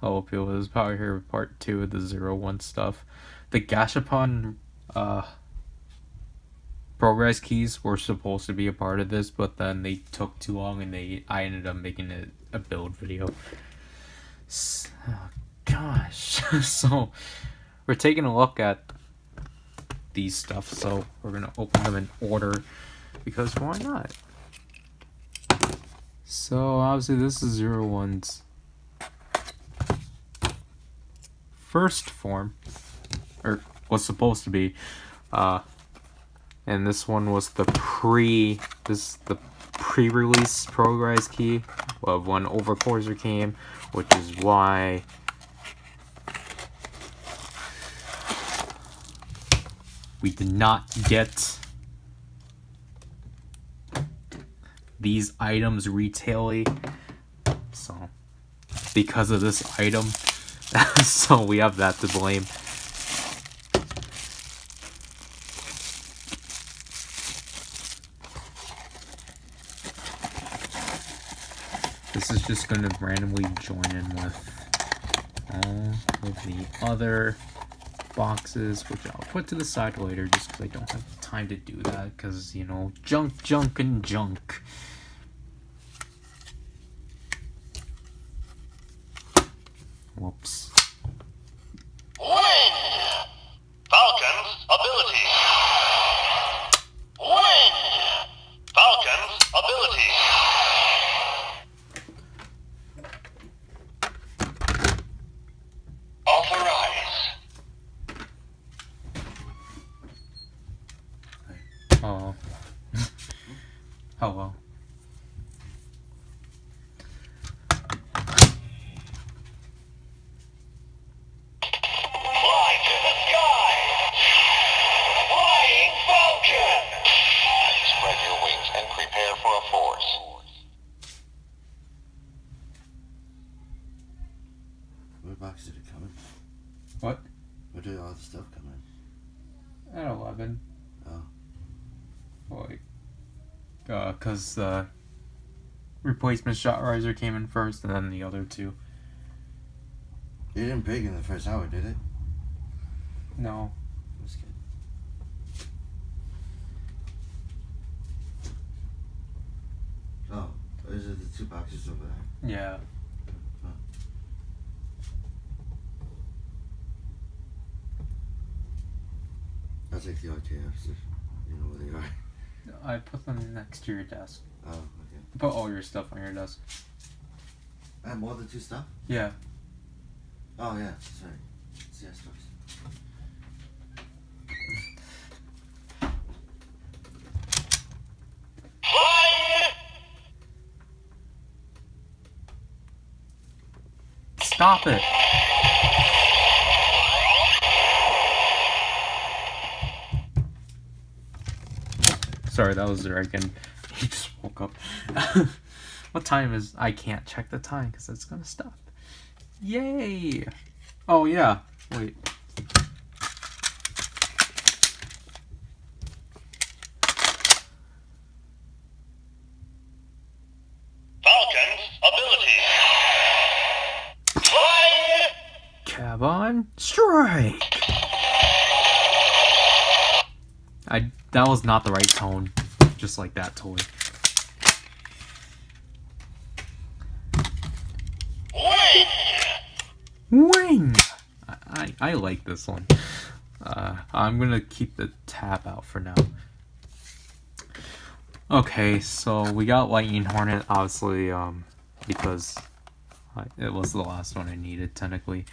hope it was PowerRider Part 2 of the 01 stuff. The Gashapon progress keys were supposed to be a part of this, but then they took too long and I ended up making it a build video. Gosh. So we're taking a look at these stuff, so we're gonna open them in order because why not? So obviously this is 01's first form, or was supposed to be, and this one was the pre-release progress key of when Overcourser came, which is why we did not get these items retailing, so because of this item. So we have that to blame. This is just going to randomly join in with all of the other boxes, which I'll put to the side later just because I don't have time to do that because, you know, junk and junk. Whoops. Wing! Falcon's ability. Wing! Falcon's ability. Authorize. Oh. Hello. What box did it come in? What? Where did all the stuff come in? At 11. Oh. Like, cause replacement Shot Riser came in first, and then the other two. It didn't break in the first hour, did it? No. That's good. Oh, those are the two boxes over there. Yeah. Oh. I'll take the RKFs if you know where they are. I put them next to your desk. Oh, okay. Put all your stuff on your desk. I have more than two stuff? Yeah. Oh, yeah, sorry. CS stores. Stop it! Sorry, that was Dragon. He just woke up. What time is... I can't check the time because it's gonna stop. Yay! Oh, yeah. Wait. Falcon's ability. Fly! Cab on strike! That was not the right tone. Just like that toy. Wing! Wing! I like this one. I'm gonna keep the tab out for now. Okay, so we got Lightning Hornet, obviously, because it was the last one I needed, technically.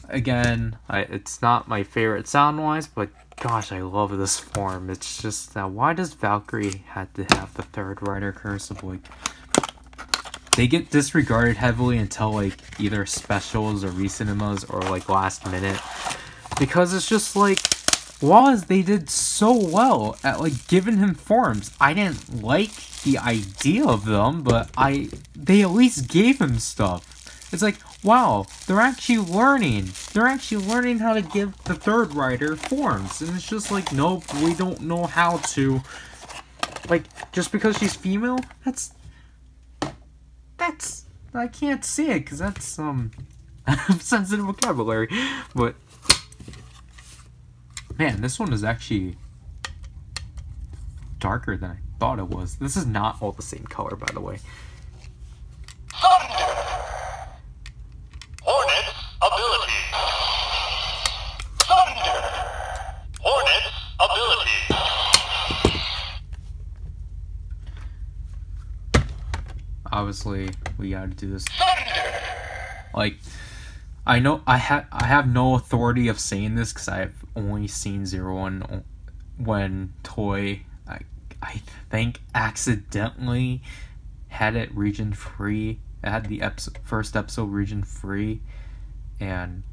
Again, it's not my favorite sound-wise, but gosh, I love this form. It's just that why does Valkyrie have to have the third rider cursive? Like, they get disregarded heavily until like either specials or re-cinemas or like last minute, because it's just like, while they did so well at like giving him forms, I didn't like the idea of them, but they at least gave him stuff. It's like, wow, they're actually learning. They're actually learning how to give the third rider forms. And it's just like, nope, we don't know how to. Like, just because she's female? That's, I can't say it, because that's, sensitive vocabulary. But man, this one is actually darker than I thought it was. This is not all the same color, by the way. Thunder. Hornet's ability. Thunder. Hornet's ability. Obviously, we gotta do this. Thunder. Like, I know I have no authority of saying this because I've only seen Zero One when Toy, I think, accidentally had it region free. It had the first episode region free, and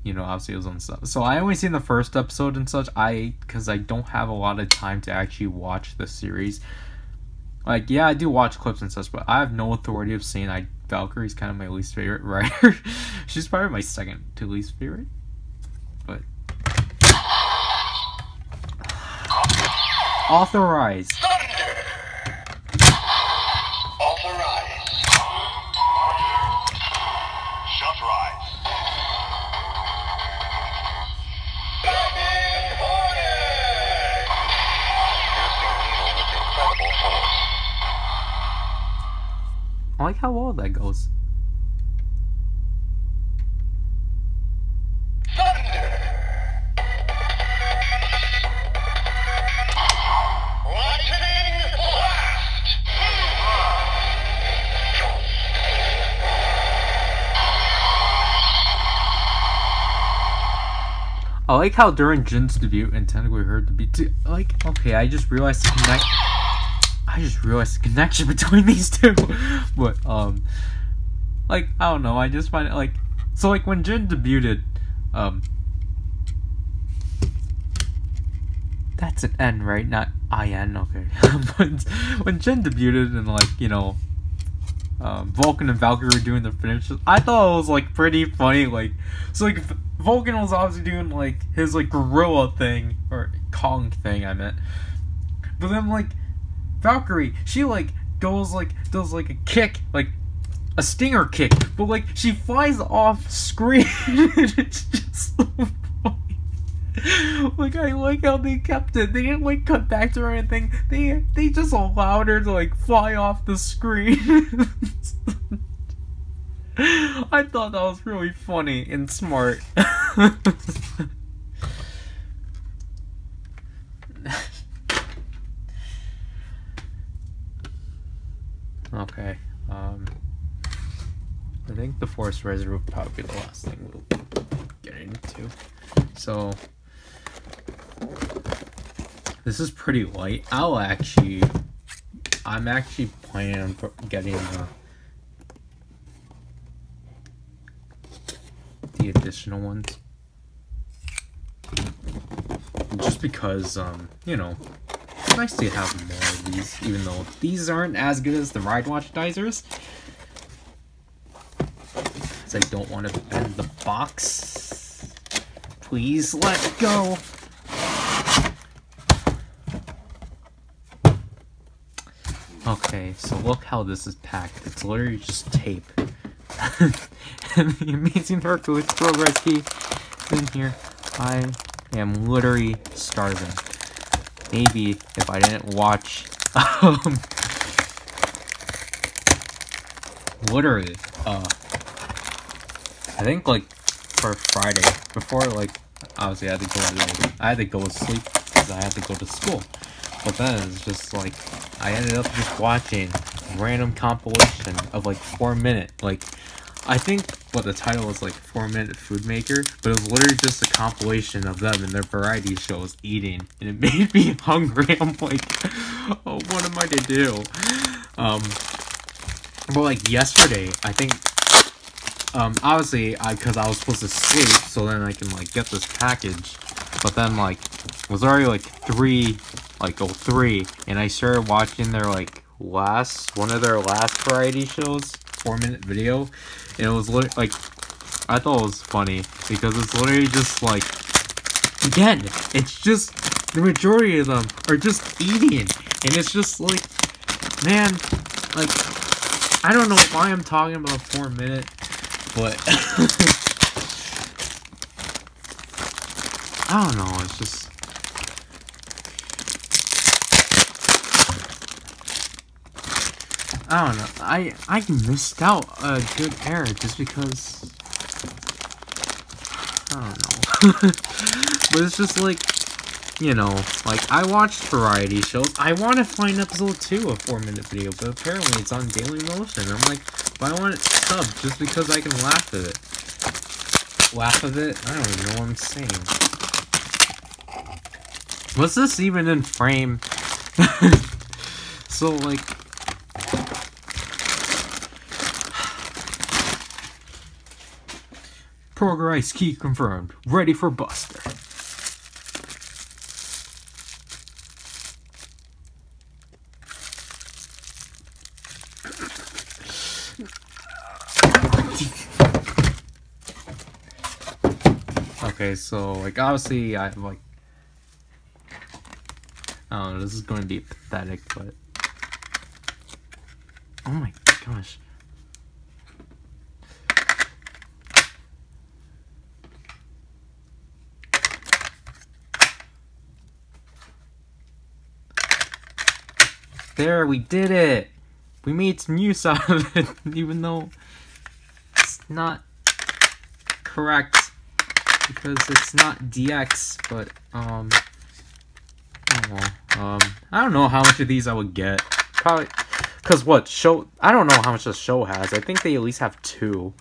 you know, obviously it was on stuff. So I only seen the first episode and such. Because I don't have a lot of time to actually watch the series. Like, yeah, I do watch clips and such, but I have no authority of saying Valkyrie's kind of my least favorite writer. She's probably my second to least favorite. But authorize. Thunder. Authorize. Shut rise. Lightning Hornet. Piercing needle with incredible force. I like how well that goes. Thunder. Lightning blast. I like how during Jin's debut and technically her debut, like, okay, I just realized the connection between these two. But like, I don't know, I just find it like, so like when Jin debuted, that's an N, right? Not I-N, okay. But when Jin debuted and, like, you know, Vulcan and Valkyrie were doing their finishes, I thought it was, like, pretty funny. Like, so, like, Vulcan was obviously doing, like, his, like, gorilla thing, or Kong thing, I meant. But then, like, Valkyrie, she, like, does, like, a kick, like, a stinger kick, but, like, she flies off screen. It's just so funny. Like, I like how they kept it. They didn't, like, cut back to her or anything. They just allowed her to, like, fly off the screen. I thought that was really funny and smart. Okay, I think the Force Razor will probably be the last thing we'll get into. So, this is pretty light. I'm actually planning on getting the additional ones. Just because, you know, it's nice to have more of these, even though these aren't as good as the Ride Watch Dizers. Because I don't want to bend the box. Please let go. Okay, so look how this is packed. It's literally just tape. And the amazing Hercules progress key in here. I am literally starving. Maybe if I didn't watch, literally, I think, like, for Friday, before, like, obviously I had to go to sleep because I had to go to school. But then it's just like, I ended up just watching a random compilation of, like, 4-minute, like, I think what the title was, like, 4-Minute Food Maker, but it was literally just a compilation of them and their variety shows eating, and it made me hungry. I'm like, oh, what am I to do? But, like, yesterday, I think, obviously, because I was supposed to sleep, so then I can, like, get this package, but then, like, it was already, like, 3, and I started watching their, like, one of their last variety shows, 4-minute video, and it was literally, like, I thought it was funny, because it's literally just, like, again, it's just, the majority of them are just eating, and it's just, like, man, like, I don't know why I'm talking about 4-minute, but I don't know, it's just I don't know. I missed out a good era just because I don't know. But it's just like, you know, like I watched variety shows. I want to find episode 2 of 4-minute video, but apparently it's on Daily Motion. I'm like, but I want it subbed just because I can laugh at it. Laugh at it? I don't even know what I'm saying. Was this even in frame? So like, progress key confirmed. Ready for Buster. Okay, so like obviously I like I don't know, this is going to be pathetic, but oh my gosh. There, we did it! We made some use out of it, even though it's not correct, because it's not DX, but, oh well, I don't know how much of these I would get. Probably, because what, I don't know how much the show has. I think they at least have 2.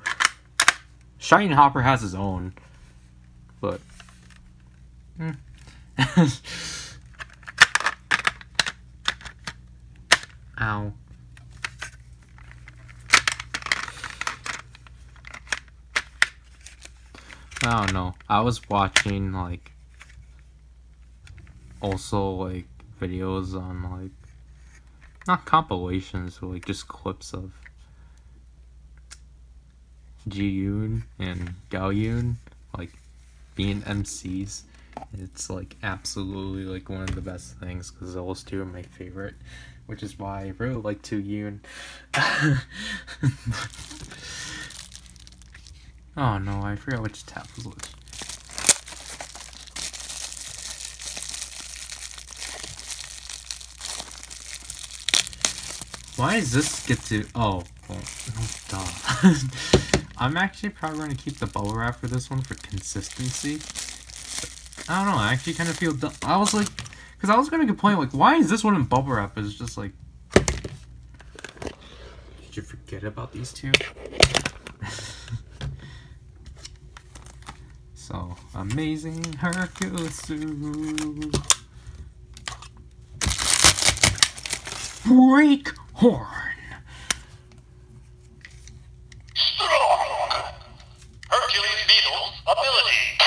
Shine Hopper has his own, but, ow. I don't know. I was watching, like, also, like, videos on, like, not compilations, but, like, just clips of Ji-yoon and Gao-yoon, like, being MCs. It's, like, absolutely, like, one of the best things, because those two are my favorite, which is why I really like Yoon. Oh no, I forgot which tab was which. Why does this get to... Oh, well, duh. I'm actually probably going to keep the bubble wrap for this one for consistency. But I don't know, I actually kind of feel dumb. I was like... Because I was going to complain, like, why is this one in bubble wrap? It's just like... Did you forget about these two? So, amazing Hercules suit. Break horn. Strong. Hercules Beetle's ability.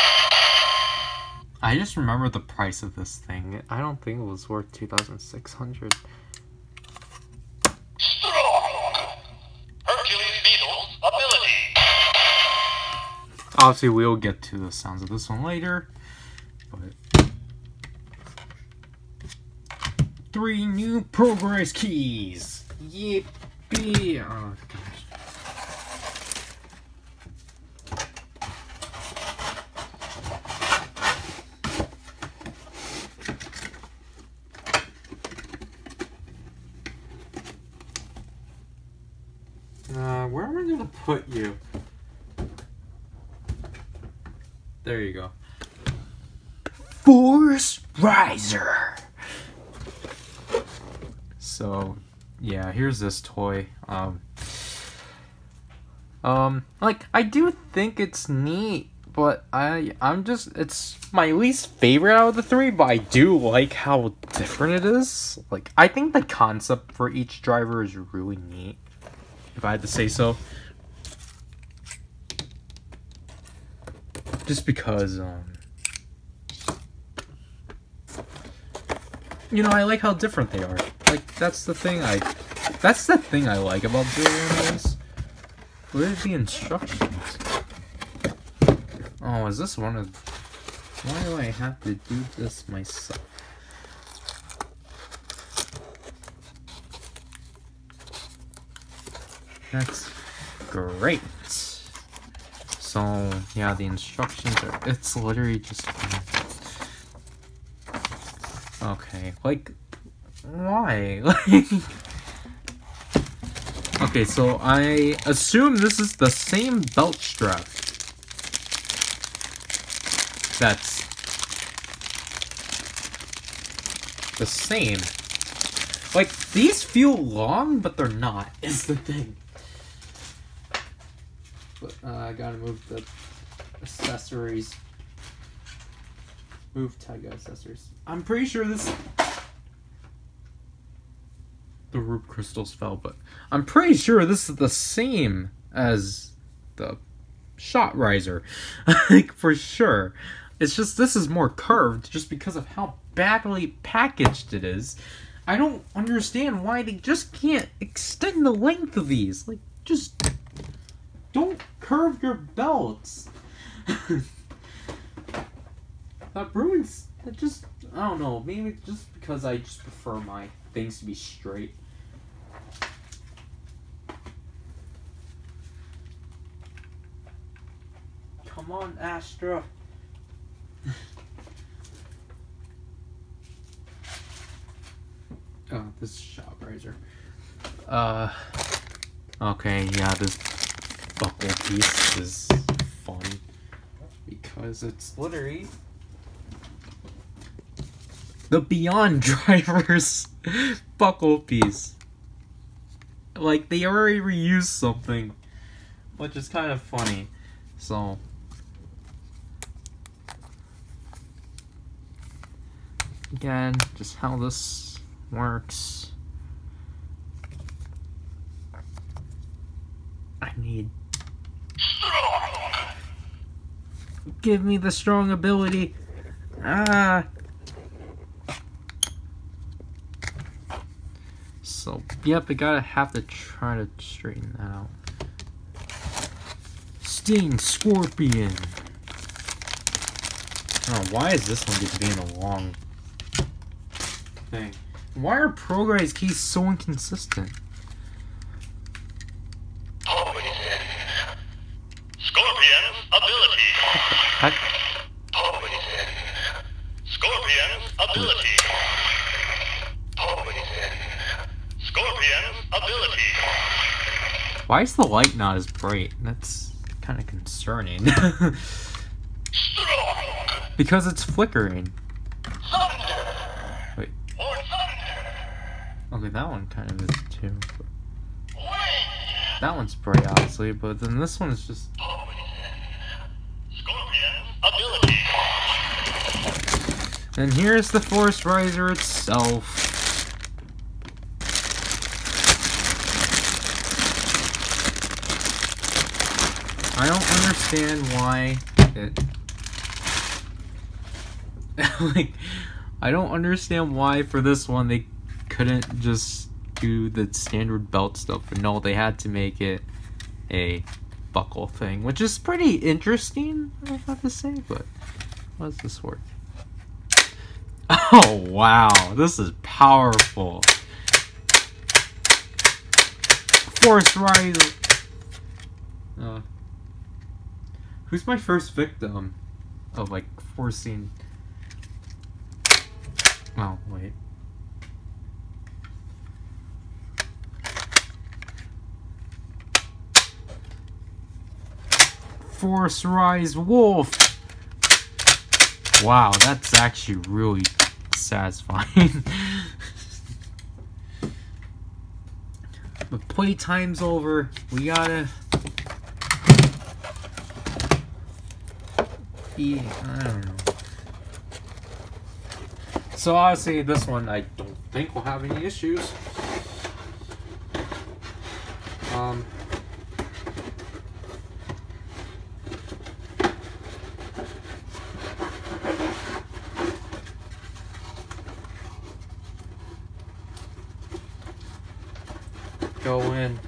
I just remember the price of this thing. I don't think it was worth 2,600. Strong. Hercules Beetle's ability. Obviously, we'll get to the sounds of this one later. But 3 new progress keys. Yippee! Oh gosh. Where am I gonna put you? There you go. Force Riser. So, yeah, here's this toy. Like I do think it's neat, but it's my least favorite out of the 3, but I do like how different it is. Like I think the concept for each driver is really neat, if I had to say so. Just because, you know, I like how different they are. Like, that's the thing I like about doing this. Where are the instructions? Oh, is this one of... Why do I have to do this myself? That's great. So yeah, the instructions are, it's literally just, okay, like, why? Like, okay, so I assume this is the same belt strap that's the same. Like, these feel long, but they're not, is the thing. But I gotta move the accessories. Move Taiga accessories. I'm pretty sure this... The root crystals fell, but I'm pretty sure this is the same as the shot riser. Like, for sure. It's just this is more curved just because of how badly packaged it is. I don't understand why they just can't extend the length of these. Like, just don't curve your belts. That ruins... That just... I don't know. Maybe just because I just prefer my things to be straight. Come on, Astra. Oh, this is shot riser. Okay, yeah, this buckle piece is fun because it's literally the Beyond Driver's buckle piece. Like, they already reused something, which is kind of funny. So, again, just how this works. I need... Give me the strong ability. Ah. So, yep, I gotta have to try to straighten that out. Sting Scorpion. Oh, why is this one just being a long thing? Why are Progrise keys so inconsistent? Scorpion's ability. What? Scorpion's ability. Scorpion's ability. Why is the light not as bright? That's kind of concerning. Because it's flickering. Thunder. Wait. Or thunder. Okay, that one kind of is too. Wind. That one's bright, obviously, but then this one is just... Scorpion's ability. And here's the Force Riser itself. I don't understand why it... like, I don't understand why for this one they couldn't just do the standard belt stuff. But no, they had to make it a buckle thing, which is pretty interesting, I have to say, but how does this work? Oh, wow, this is powerful. Force Riser. Who's my first victim of, like, forcing... Oh, wait. Force Rise Wolf! Wow, that's actually really satisfying. But playtime's over. We gotta... I don't know. So obviously this one I don't think will have any issues. Go in.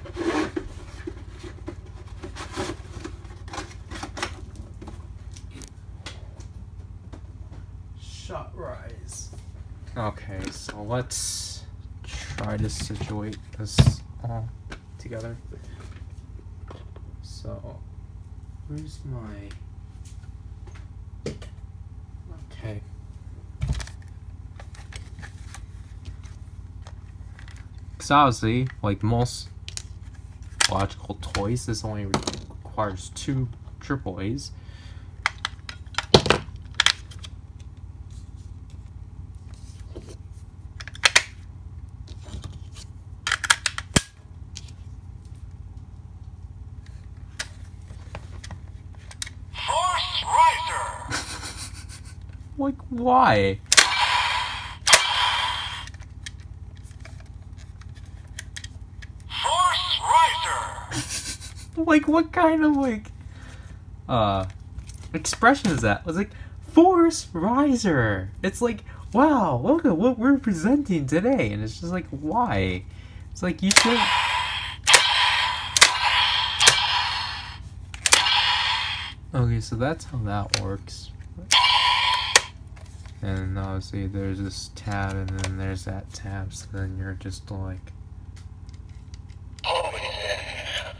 Shot rise. Okay, so let's try to situate this all together. So Where's my... Okay. Because obviously, like most logical toys, this only requires 2 AAAs. Force Riser! Like, why? Force Riser! Like, what kind of, like, expression is that? It's like, Force Riser! It's like, wow, look at what we're presenting today. And it's just like, why? It's like, you should... Okay, so that's how that works. And obviously there's this tab and then there's that tab, so then you're just like... Oh yeah.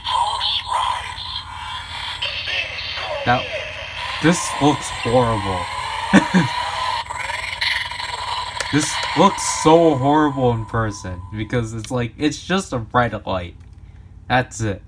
Force Rise. That... This looks horrible. This looks so horrible in person because it's like, it's just a bright light. That's it.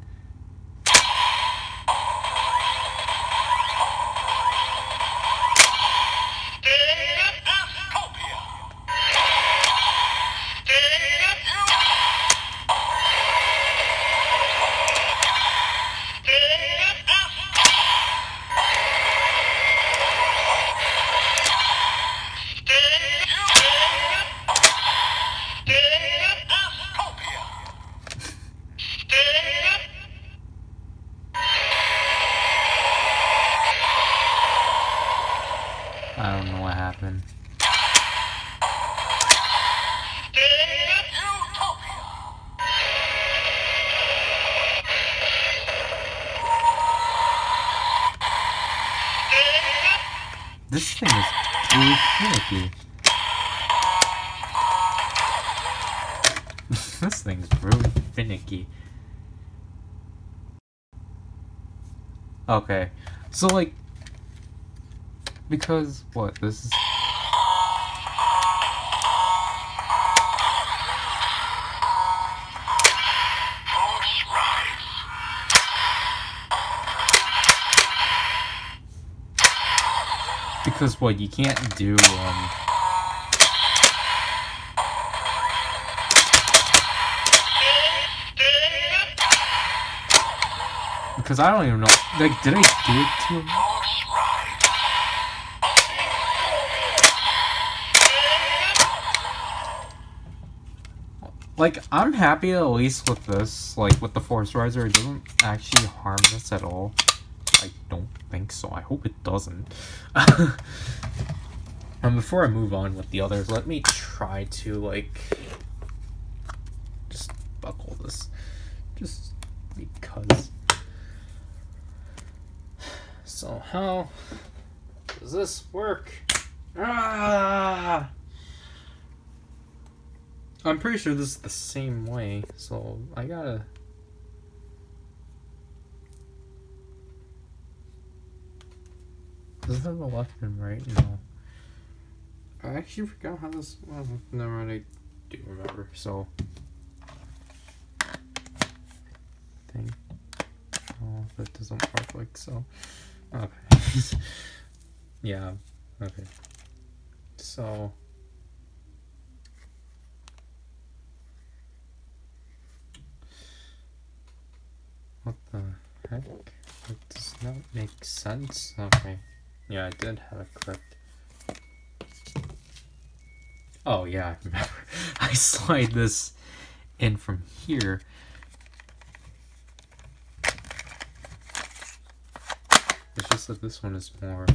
I don't know what happened. This thing is really finicky. This thing's really finicky. Okay, so like, because what, this is... Because what, you can't do, because I don't even know, like, did I do it to him? Like, I'm happy at least with this, like, with the Force Riser, it doesn't actually harm this at all. I don't think so. I hope it doesn't. Before I move on with the others, let me try to, like, just buckle this. Just because. So, how does this work? Ah! I'm pretty sure this is the same way, so I gotta... Does it have the left and right? No. I actually forgot how this... Well, never mind, I do remember, so... Thing. Oh, that doesn't work like so. Okay. Yeah, okay. So... What the heck? That does not make sense. Okay. Yeah, I did have it correct. Oh yeah, I remember. I slide this in from here. It's just that this one is more...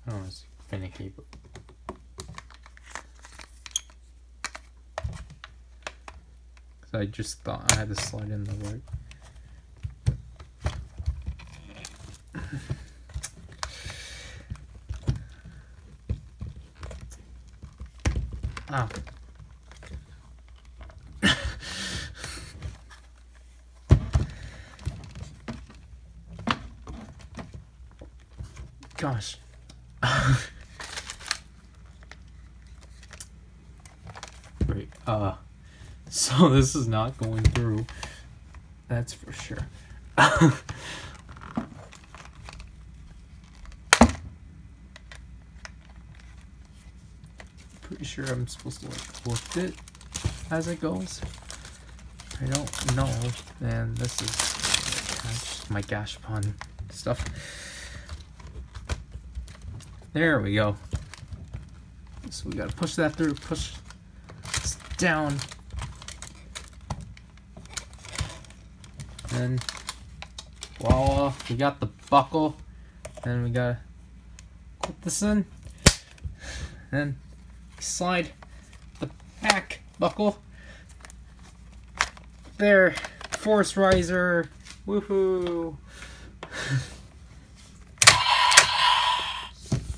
I don't know, it's finicky, but... I just thought I had to slide in the right. Oh. Gosh. Great. So this is not going through. That's for sure. Pretty sure I'm supposed to like lift it as it goes. I don't know. And this is my gash pun stuff. There we go. So we gotta push that through, push this down. And voila, we got the buckle. And we gotta put this in. And slide the back buckle. There, force riser. Woohoo!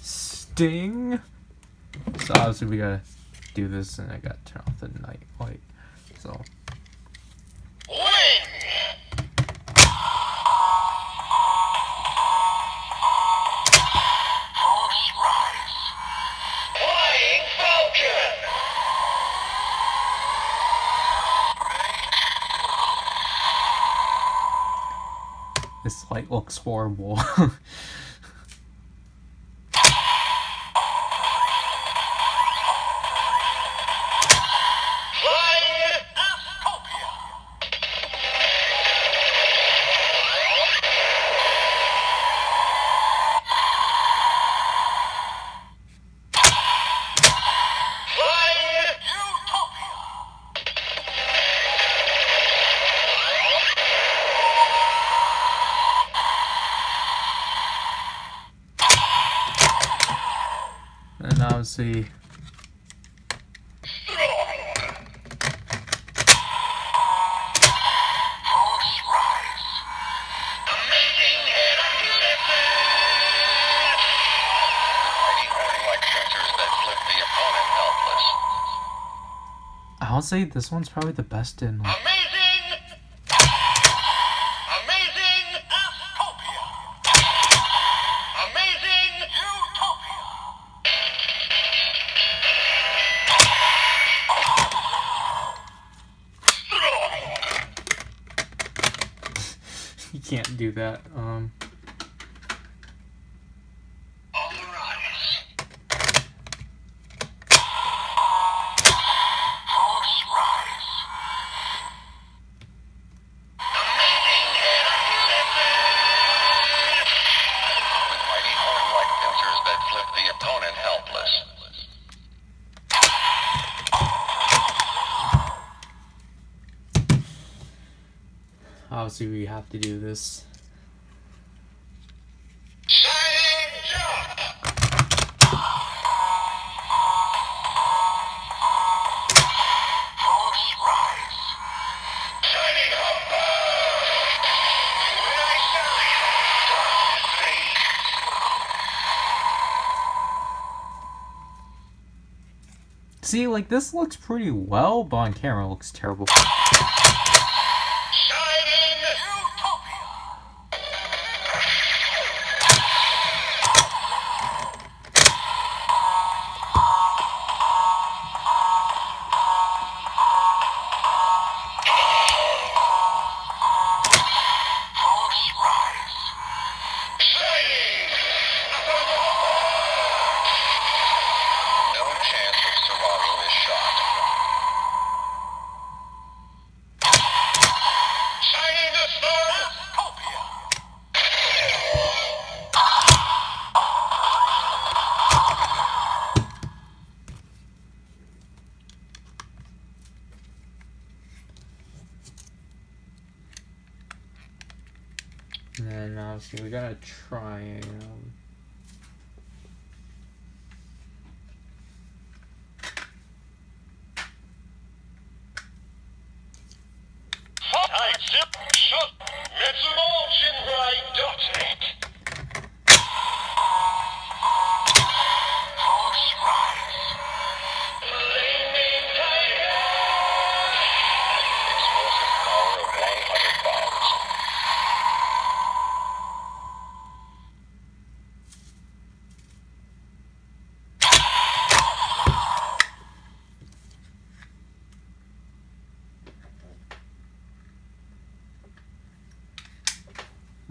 Sting. So obviously we gotta do this, and I gotta turn off the night light. So. This light looks horrible. And obviously, I'll say this one's probably the best in like, you can't do that. Obviously, we have to do this. See, like, this looks pretty well, but on camera it looks terrible. And then obviously we gotta try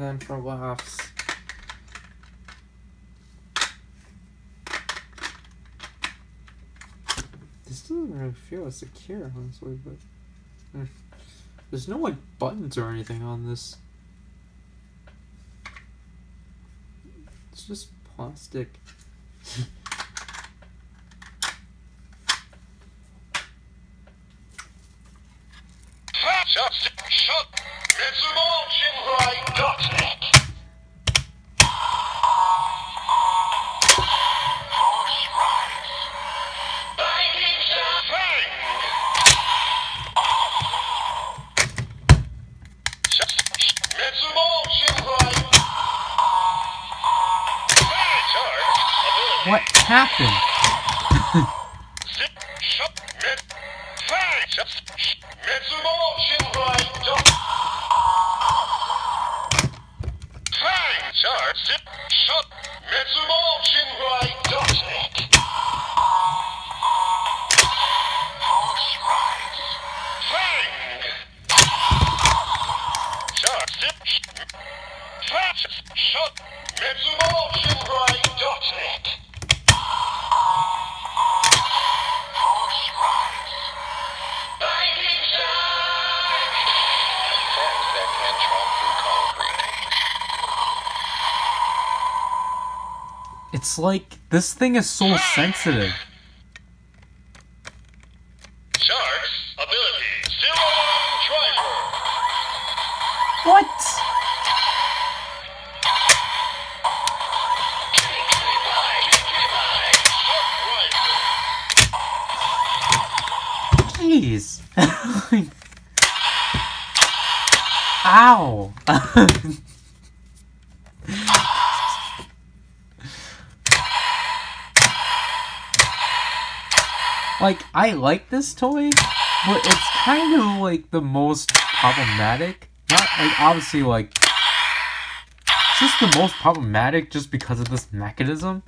then for laughs. This doesn't really feel as secure, honestly, but there's no like buttons or anything on this. It's just plastic. What happened? It's like, this thing is so sensitive. Shark's ability, 01 Driver. What? Jeez. Ow. Like, I like this toy, but it's kind of like the most problematic. Not like, obviously, like, it's just the most problematic just because of this mechanism.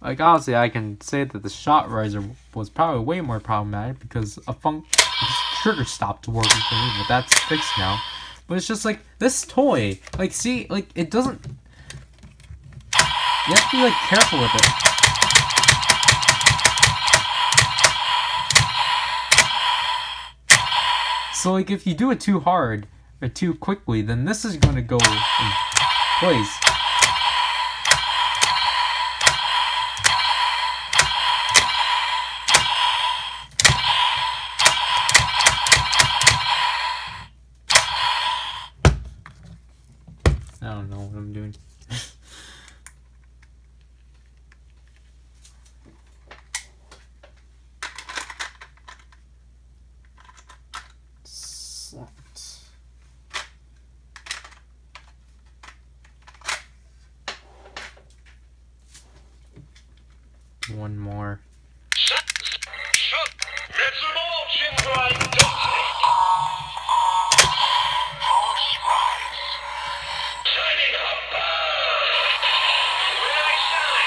Like, obviously, I can say that the shot riser was probably way more problematic because a trigger stopped working for me, but that's fixed now. But it's just like, this toy, like, see, like, it doesn't, you have to be, like, careful with it. So, like, if you do it too hard, or too quickly, then this is going to go in place. I don't know what I'm doing. One more.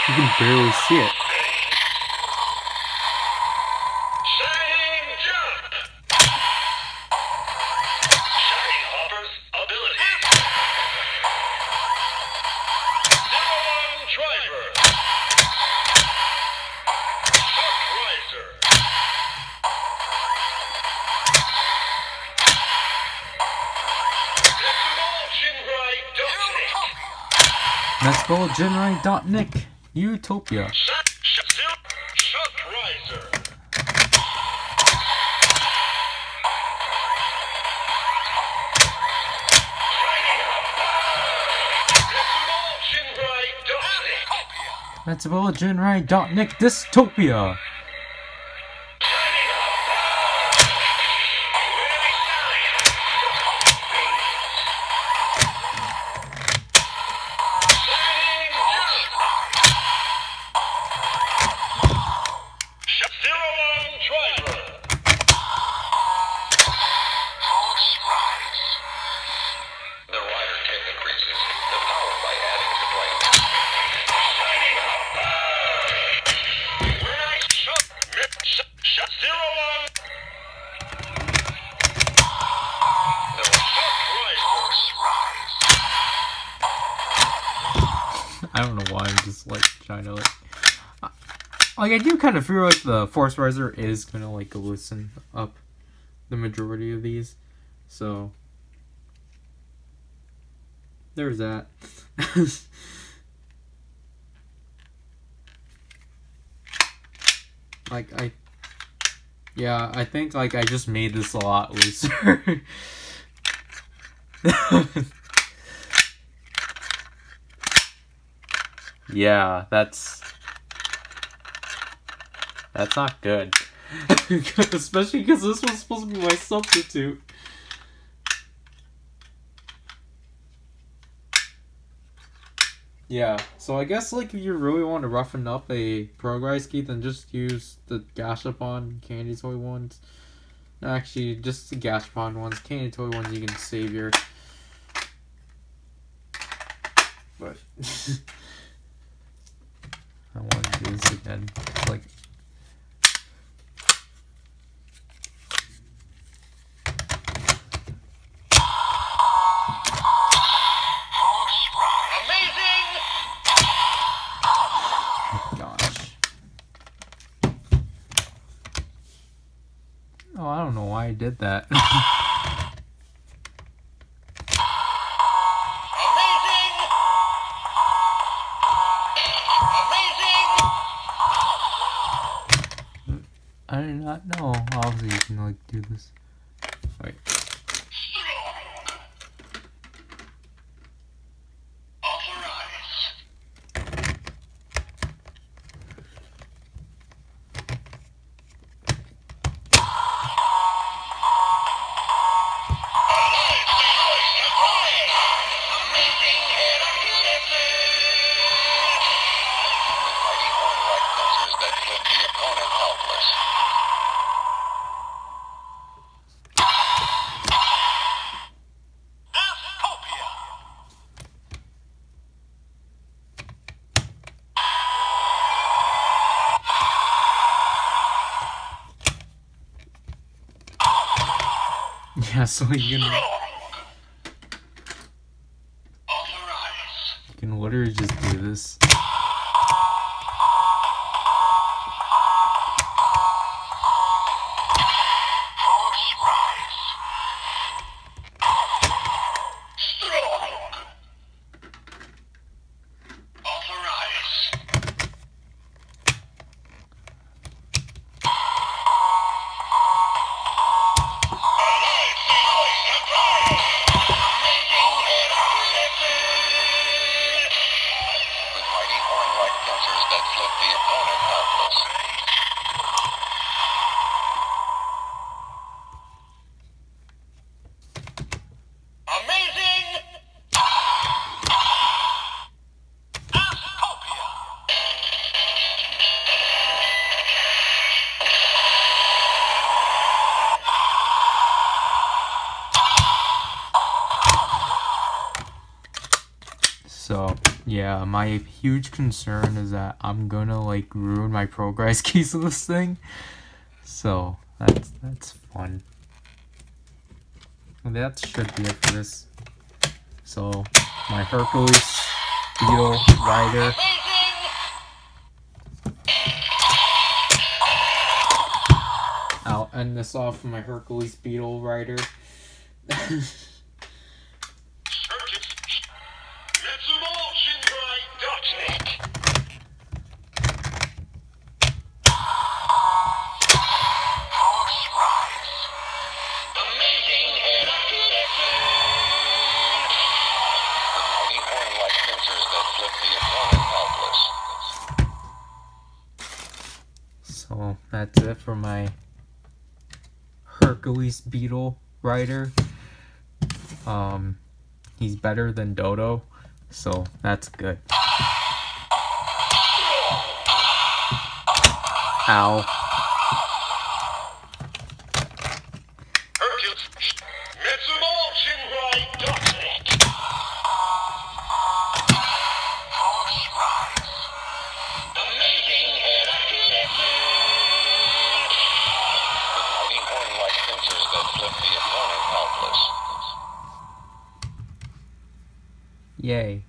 You can barely see it. MaxwellGenRide.Nick Utopia. MaxwellGenRide.Nick Dystopia. trying to like I do kind of feel like the Force Riser is gonna like loosen up the majority of these, so there's that. Like I think like I just made this a lot looser. Yeah, that's not good. Especially because this was supposed to be my substitute. Yeah, so I guess like if you really want to roughen up a progress key, then just use the Gashapon Candy Toy ones. Actually, just the Gashapon ones. Candy Toy ones you can save your... But... I want to do this again. Like... Oh, I don't know why I did that. I did not know. Obviously, you can like do this. Wait. Yeah, so you can literally just do this. So, yeah, my huge concern is that I'm gonna, like, ruin my progress keys of this thing. So, that's fun. And that should be it for this. So, my Hercules Beetle Rider. I'll end this off with my Hercules Beetle Rider. So that's it for my Hercules Beetle Rider. He's better than Dodo, so that's good. Ow. Yay.